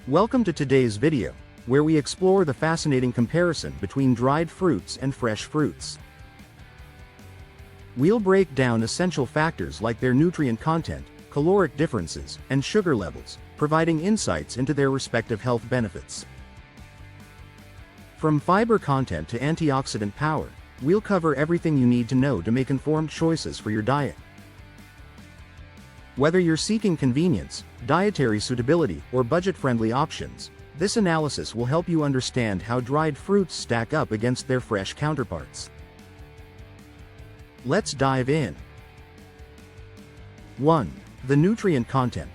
Welcome to today's video, where we explore the fascinating comparison between dried fruits and fresh fruits. We'll break down essential factors like their nutrient content, caloric differences, and sugar levels, providing insights into their respective health benefits. From fiber content to antioxidant power, we'll cover everything you need to know to make informed choices for your diet. Whether you're seeking convenience, dietary suitability, or budget-friendly options, this analysis will help you understand how dried fruits stack up against their fresh counterparts. Let's dive in. 1. The nutrient content.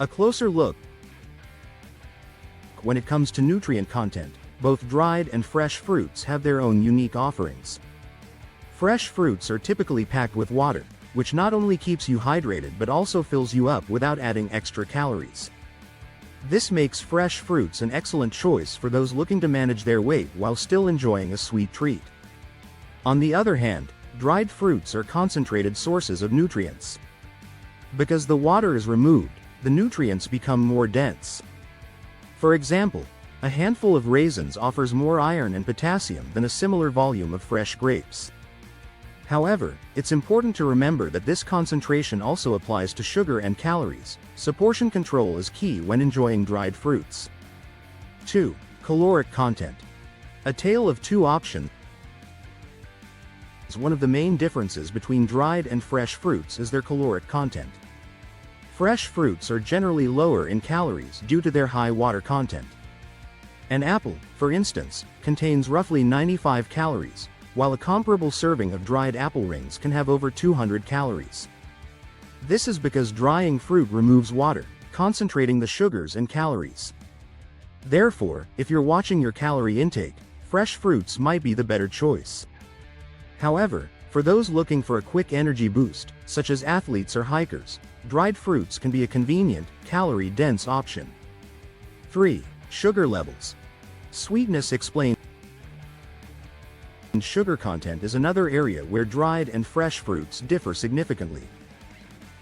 A closer look. When it comes to nutrient content, both dried and fresh fruits have their own unique offerings. Fresh fruits are typically packed with water, which not only keeps you hydrated but also fills you up without adding extra calories. This makes fresh fruits an excellent choice for those looking to manage their weight while still enjoying a sweet treat. On the other hand, dried fruits are concentrated sources of nutrients. Because the water is removed, the nutrients become more dense. For example, a handful of raisins offers more iron and potassium than a similar volume of fresh grapes. However, it's important to remember that this concentration also applies to sugar and calories, so portion control is key when enjoying dried fruits. 2. Caloric content. A tale of two options. One of the main differences between dried and fresh fruits is their caloric content. Fresh fruits are generally lower in calories due to their high water content. An apple, for instance, contains roughly 95 calories, while a comparable serving of dried apple rings can have over 200 calories. This is because drying fruit removes water, concentrating the sugars and calories. Therefore, if you're watching your calorie intake, fresh fruits might be the better choice. However, for those looking for a quick energy boost, such as athletes or hikers, dried fruits can be a convenient, calorie-dense option. 3. Sugar levels. Sweetness explained. Sugar content is another area where dried and fresh fruits differ significantly.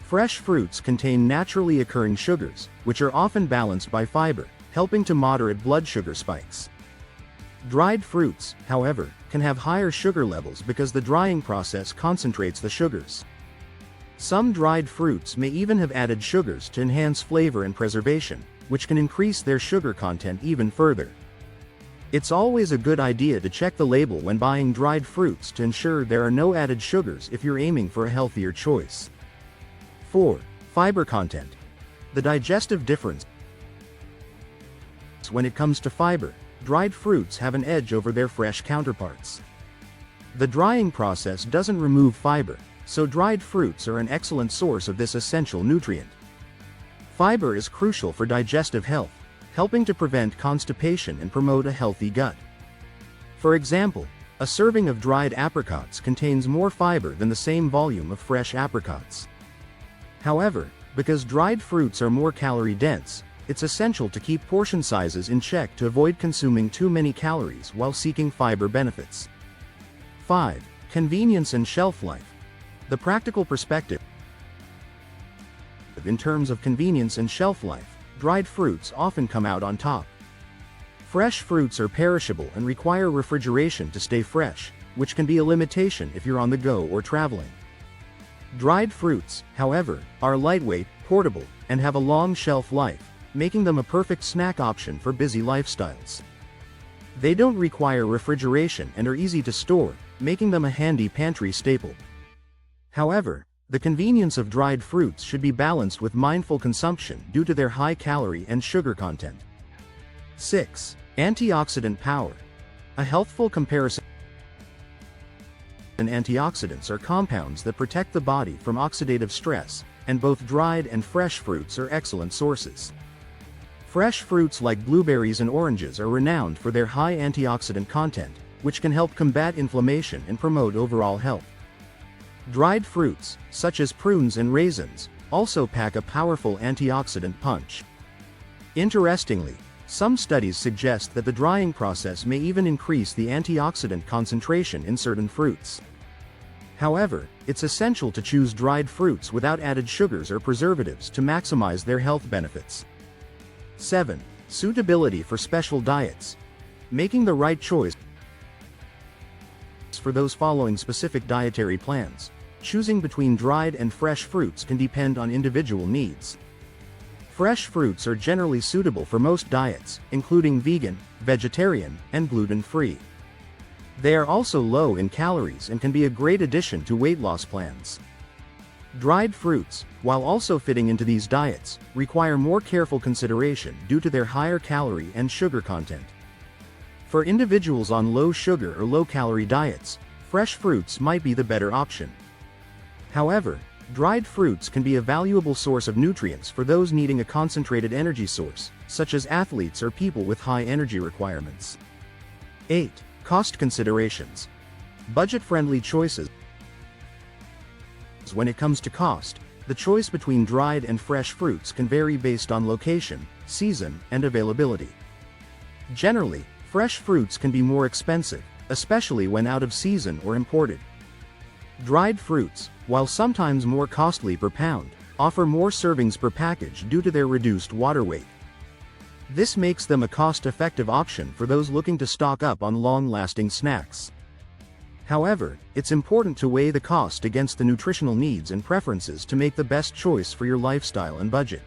Fresh fruits contain naturally occurring sugars, which are often balanced by fiber, helping to moderate blood sugar spikes. Dried fruits, however, can have higher sugar levels because the drying process concentrates the sugars. Some dried fruits may even have added sugars to enhance flavor and preservation, which can increase their sugar content even further. It's always a good idea to check the label when buying dried fruits to ensure there are no added sugars if you're aiming for a healthier choice. 4. Fiber content. The digestive difference. When it comes to fiber, dried fruits have an edge over their fresh counterparts. The drying process doesn't remove fiber, so dried fruits are an excellent source of this essential nutrient. Fiber is crucial for digestive health, helping to prevent constipation and promote a healthy gut. For example, a serving of dried apricots contains more fiber than the same volume of fresh apricots. However, because dried fruits are more calorie-dense, it's essential to keep portion sizes in check to avoid consuming too many calories while seeking fiber benefits. 5. Convenience and shelf life. The practical perspective. In terms of convenience and shelf life, dried fruits often come out on top. Fresh fruits are perishable and require refrigeration to stay fresh, which can be a limitation if you're on the go or traveling. Dried fruits, however, are lightweight, portable, and have a long shelf life, making them a perfect snack option for busy lifestyles. They don't require refrigeration and are easy to store, making them a handy pantry staple. However, the convenience of dried fruits should be balanced with mindful consumption due to their high calorie and sugar content. 6. Antioxidant power. A healthful comparison. Antioxidants are compounds that protect the body from oxidative stress, and both dried and fresh fruits are excellent sources. Fresh fruits like blueberries and oranges are renowned for their high antioxidant content, which can help combat inflammation and promote overall health. Dried fruits, such as prunes and raisins, also pack a powerful antioxidant punch. Interestingly, some studies suggest that the drying process may even increase the antioxidant concentration in certain fruits. However, it's essential to choose dried fruits without added sugars or preservatives to maximize their health benefits. 7. Suitability for special diets. Making the right choice for those following specific dietary plans. Choosing between dried and fresh fruits can depend on individual needs. Fresh fruits are generally suitable for most diets, including vegan, vegetarian, and gluten-free. They are also low in calories and can be a great addition to weight loss plans. Dried fruits, while also fitting into these diets, require more careful consideration due to their higher calorie and sugar content. For individuals on low sugar or low calorie diets, fresh fruits might be the better option. However, dried fruits can be a valuable source of nutrients for those needing a concentrated energy source, such as athletes or people with high energy requirements. 8. Cost considerations. Budget-friendly choices. When it comes to cost, the choice between dried and fresh fruits can vary based on location, season, and availability. Generally, fresh fruits can be more expensive, especially when out of season or imported. Dried fruits, while sometimes more costly per pound, offer more servings per package due to their reduced water weight. This makes them a cost-effective option for those looking to stock up on long-lasting snacks. However, it's important to weigh the cost against the nutritional needs and preferences to make the best choice for your lifestyle and budget.